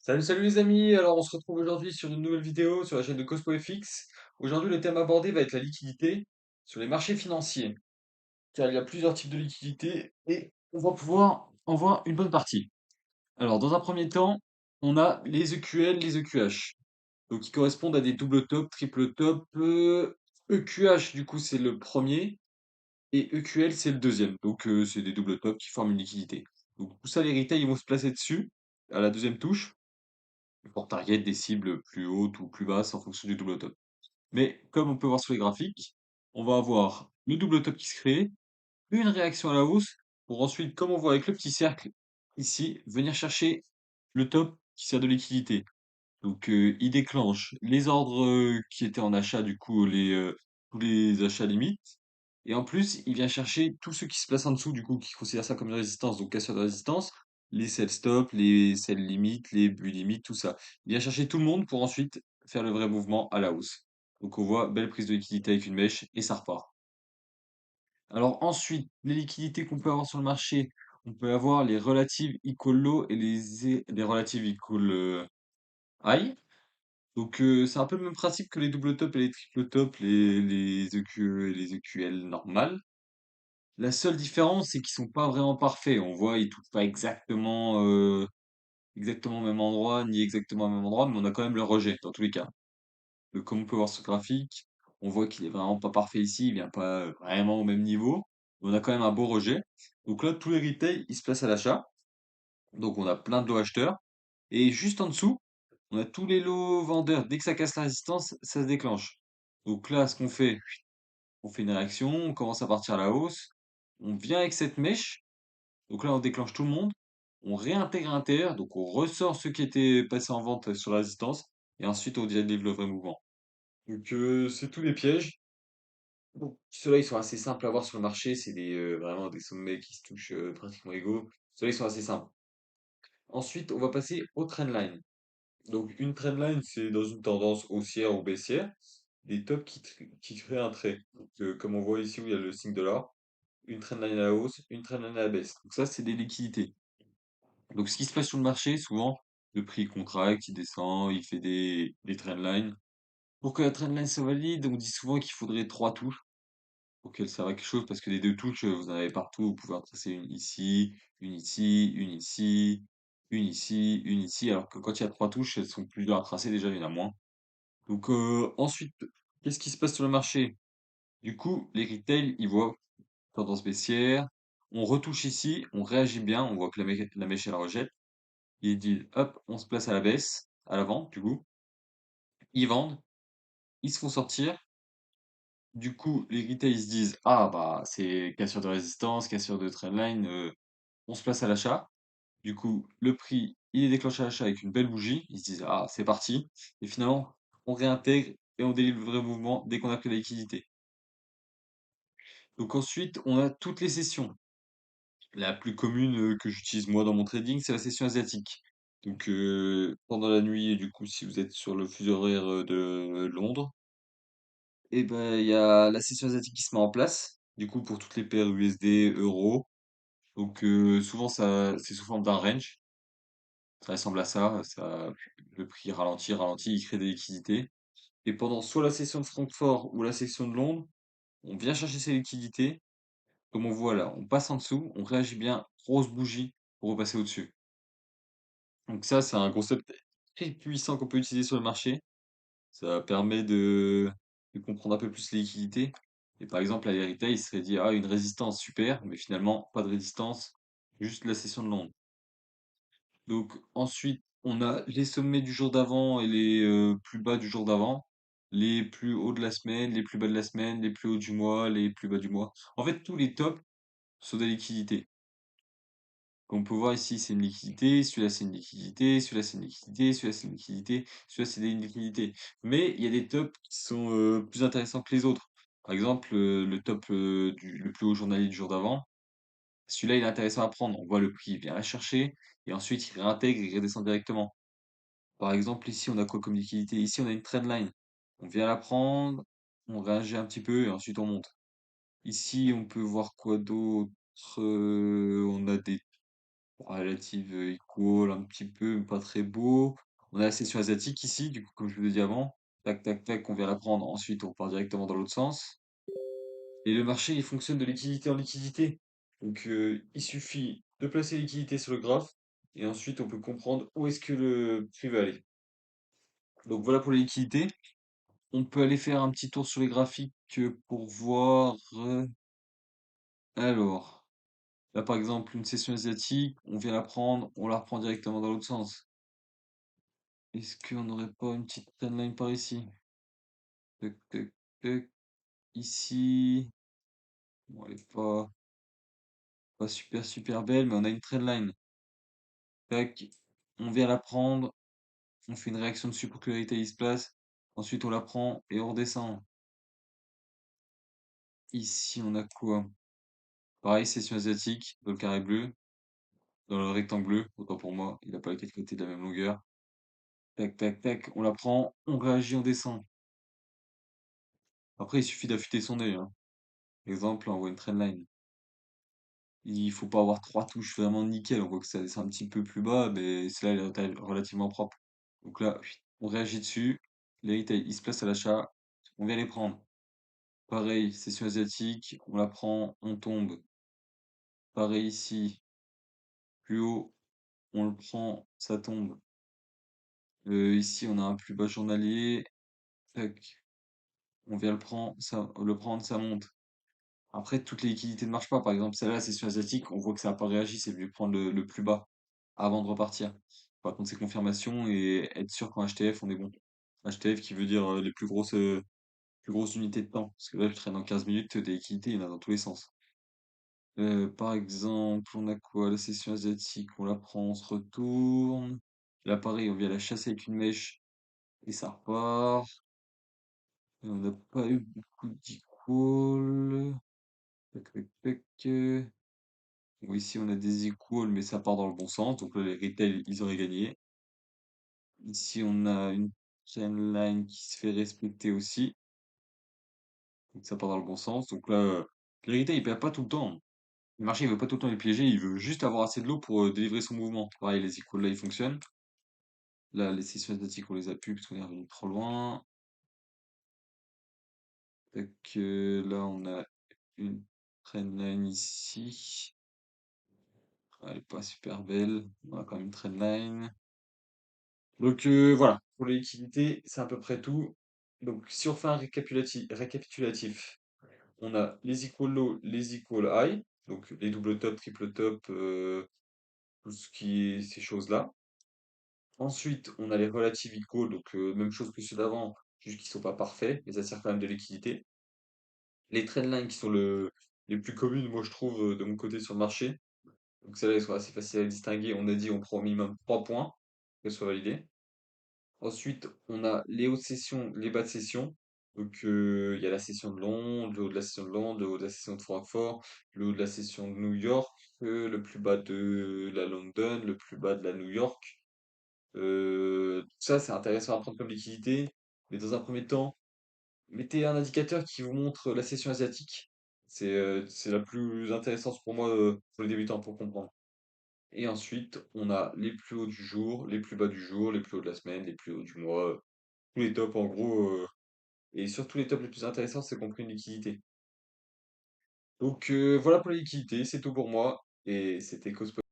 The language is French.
Salut les amis, alors on se retrouve aujourd'hui sur une nouvelle vidéo sur la chaîne de CosmoFX. Aujourd'hui le thème abordé va être la liquidité sur les marchés financiers, car il y a plusieurs types de liquidités et on va pouvoir en voir une bonne partie. Alors dans un premier temps, on a les EQL, les EQH, donc qui correspondent à des double top, triple top. EQH du coup c'est le premier et EQL c'est le deuxième, donc c'est des double top qui forment une liquidité. Donc tout ça les retail ils vont se placer dessus à la deuxième touche pour target des cibles plus hautes ou plus basses en fonction du double top. Mais comme on peut voir sur les graphiques, on va avoir le double top qui se crée, une réaction à la hausse, pour ensuite, comme on voit avec le petit cercle ici, venir chercher le top qui sert de liquidité. Donc il déclenche les ordres qui étaient en achat, du coup tous les achats limites. Et en plus, il vient chercher tous ceux qui se placent en dessous, du coup, qui considèrent ça comme une résistance, donc casseur de résistance, les sell stop, les sell limit, les buts limite, tout ça. Il vient chercher tout le monde pour ensuite faire le vrai mouvement à la hausse. Donc on voit belle prise de liquidité avec une mèche et ça repart. Alors ensuite, les liquidités qu'on peut avoir sur le marché, on peut avoir les relatives equal low et les relatives equal high. Donc c'est un peu le même principe que les double top et les triple top, les EQE et les EQL normales. La seule différence, c'est qu'ils sont pas vraiment parfaits. On voit, ils touchent pas exactement au même endroit, ni exactement au même endroit, mais on a quand même le rejet dans tous les cas. Comme on peut voir sur le graphique, on voit qu'il est vraiment pas parfait ici, il vient pas vraiment au même niveau. Mais on a quand même un beau rejet. Donc là, tous les retails, ils se placent à l'achat. Donc on a plein de lots acheteurs. Et juste en dessous, on a tous les lots vendeurs. Dès que ça casse la résistance, ça se déclenche. Donc là, ce qu'on fait, on fait une réaction, on commence à partir à la hausse. On vient avec cette mèche. Donc là, on déclenche tout le monde. On réintègre à l'intérieur. Donc on ressort ceux qui étaient passés en vente sur la résistance. Et ensuite, on délivre le vrai mouvement. Donc c'est tous les pièges. Donc ceux-là, ils sont assez simples à voir sur le marché. C'est vraiment des sommets qui se touchent pratiquement égaux. Ceux-là, ils sont assez simples. Ensuite, on va passer au trendline. Donc une trendline, c'est dans une tendance haussière ou baissière, des tops qui créent un trait. Donc, comme on voit ici où il y a le signe de l'or, une trendline à la hausse, une trendline à la baisse. Donc ça, c'est des liquidités. Donc ce qui se passe sur le marché, souvent, le prix contracte, il descend, il fait des trendlines. Pour que la trendline soit valide, on dit souvent qu'il faudrait trois touches pour qu'elle serve à quelque chose, parce que les deux touches, vous en avez partout, vous pouvez en tracer une ici, une ici, une ici, une ici, une ici, alors que quand il y a trois touches, elles sont plus dures à tracer, déjà il y en a moins. Donc ensuite, qu'est-ce qui se passe sur le marché? Du coup, les retail, ils voient tendance baissière, on retouche ici, on réagit bien, on voit que la mèche elle rejette, ils disent hop, on se place à la baisse, à l'avant, du coup, ils vendent, ils se font sortir, du coup, les retail ils se disent ah bah c'est cassure de résistance, cassure de trendline, on se place à l'achat. Du coup, le prix, il est déclenché à l'achat avec une belle bougie. Ils se disent, ah, c'est parti. Et finalement, on réintègre et on délivre le vrai mouvement dès qu'on a pris la liquidité. Donc ensuite, on a toutes les sessions. La plus commune que j'utilise moi dans mon trading, c'est la session asiatique. Donc pendant la nuit, du coup, si vous êtes sur le fuseau horaire de Londres, et ben il y a la session asiatique qui se met en place. Du coup, pour toutes les paires USD, euros. Donc souvent, ça, c'est sous forme d'un range. Ça ressemble à ça, le prix ralentit, ralentit, il crée des liquidités. Et pendant soit la session de Francfort ou la session de Londres, on vient chercher ces liquidités. Comme on voit là, on passe en dessous, on réagit bien, grosse bougie pour repasser au-dessus. Donc ça, c'est un concept très puissant qu'on peut utiliser sur le marché. Ça permet de comprendre un peu plus les liquidités. Et par exemple, à l'héritage, il serait dit, ah, une résistance, super, mais finalement, pas de résistance, juste la session de Londres. Donc ensuite, on a les sommets du jour d'avant et les plus bas du jour d'avant, les plus hauts de la semaine, les plus bas de la semaine, les plus hauts du mois, les plus bas du mois. En fait, tous les tops sont des liquidités. Comme on peut voir ici, c'est une liquidité, celui-là c'est une liquidité, celui-là c'est une liquidité, celui-là c'est une liquidité, celui-là c'est une liquidité. Mais il y a des tops qui sont plus intéressants que les autres. Par exemple, le top le plus haut journalier du jour d'avant, celui-là il est intéressant à prendre. On voit le prix, il vient la chercher et ensuite il réintègre et il redescend directement. Par exemple, ici, on a quoi comme liquidité? Ici, on a une trendline. On vient la prendre, on réagit un petit peu et ensuite on monte. Ici, on peut voir quoi d'autre? On a relative equal, un petit peu, mais pas très beau. On a la session asiatique ici, du coup, comme je vous l'ai dit avant. Tac, tac, tac, on vient la prendre. Ensuite, on part directement dans l'autre sens. Et le marché, il fonctionne de liquidité en liquidité. Donc, il suffit de placer les liquidités sur le graphe. Et ensuite, on peut comprendre où est-ce que le prix va aller. Donc, voilà pour les liquidités. On peut aller faire un petit tour sur les graphiques pour voir. Alors, là, par exemple, une session asiatique, on vient la prendre, on la reprend directement dans l'autre sens. Est-ce qu'on n'aurait pas une petite trendline par ici? Tac, tac, tac. Ici, bon, elle est pas super super belle, mais on a une trendline. Tac, on vient la prendre, on fait une réaction dessus pour que le retail il se place. Ensuite, on la prend et on redescend. Ici, on a quoi? Pareil, session asiatique, dans le carré bleu, dans le rectangle bleu, autant pour moi, il n'a pas les quatre côtés de la même longueur. Tac, tac, tac, on la prend, on réagit, on descend. Après, il suffit d'affûter son œil, hein. Exemple, là, on voit une trendline. Il faut pas avoir trois touches vraiment nickel. On voit que ça descend un petit peu plus bas, mais celle-là, elle est relativement propre. Donc là, on réagit dessus. Les retail, ils se placent à l'achat. On vient les prendre. Pareil, session asiatique, on la prend, on tombe. Pareil ici, plus haut, on le prend, ça tombe. Ici, on a un plus bas journalier. Tac, on vient le prendre, ça monte. Après, toutes les liquidités ne marchent pas. Par exemple, celle-là, la session asiatique, on voit que ça n'a pas réagi, c'est venu prendre le plus bas avant de repartir. Par contre, c'est confirmation et être sûr qu'en HTF, on est bon. HTF qui veut dire les plus grosses unités de temps. Parce que là, je traîne en 15 minutes, des liquidités, il y en a dans tous les sens. Par exemple, on a quoi? La session asiatique, on la prend, on se retourne. Là, pareil, on vient la chasser avec une mèche et ça repart. Et on n'a pas eu beaucoup d'equal. Tac, tac, tac. Bon, ici, on a des equals, mais ça part dans le bon sens. Donc là, les retail, ils auraient gagné. Ici, on a une trendline qui se fait respecter aussi. Donc ça part dans le bon sens. Donc là, les retail, ils perdent pas tout le temps. Le marché, il veut pas tout le temps les piéger. Il veut juste avoir assez de l'eau pour délivrer son mouvement. Pareil, les equals, là, ils fonctionnent. Là, les sessions statiques, on les a pu parce qu'on est revenu trop loin. Tac, là, on a une trendline ici. Elle est pas super belle. On a quand même une trendline. Donc voilà, pour les liquidités, c'est à peu près tout. Donc si on fait un récapitulatif, on a les equal low, les equal high, donc les double top, triple top, tout ce qui est ces choses-là. Ensuite, on a les relative equal, donc même chose que ceux d'avant, juste qu'ils sont pas parfaits, mais ça sert quand même de liquidité. Les trendlines qui sont les plus communes, moi je trouve, de mon côté sur le marché. Donc celles-là, elles sont assez faciles à distinguer. On a dit on prend au minimum 3 points, pour qu'elles soient validées. Ensuite, on a les hautes sessions, les bas de session. Donc, il y a la session de Londres, le haut de la session de Londres, le haut de la session de Francfort, le haut de la session de New York, le plus bas de la London, le plus bas de la New York. Tout ça, c'est intéressant à prendre comme liquidité. Mais dans un premier temps, mettez un indicateur qui vous montre la session asiatique. C'est la plus intéressante pour moi, pour les débutants, pour comprendre. Et ensuite, on a les plus hauts du jour, les plus bas du jour, les plus hauts de la semaine, les plus hauts du mois, tous les tops en gros. Et surtout les tops les plus intéressants, c'est compris une liquidité. Donc voilà pour la liquidité, c'est tout pour moi. Et c'était Cosmo.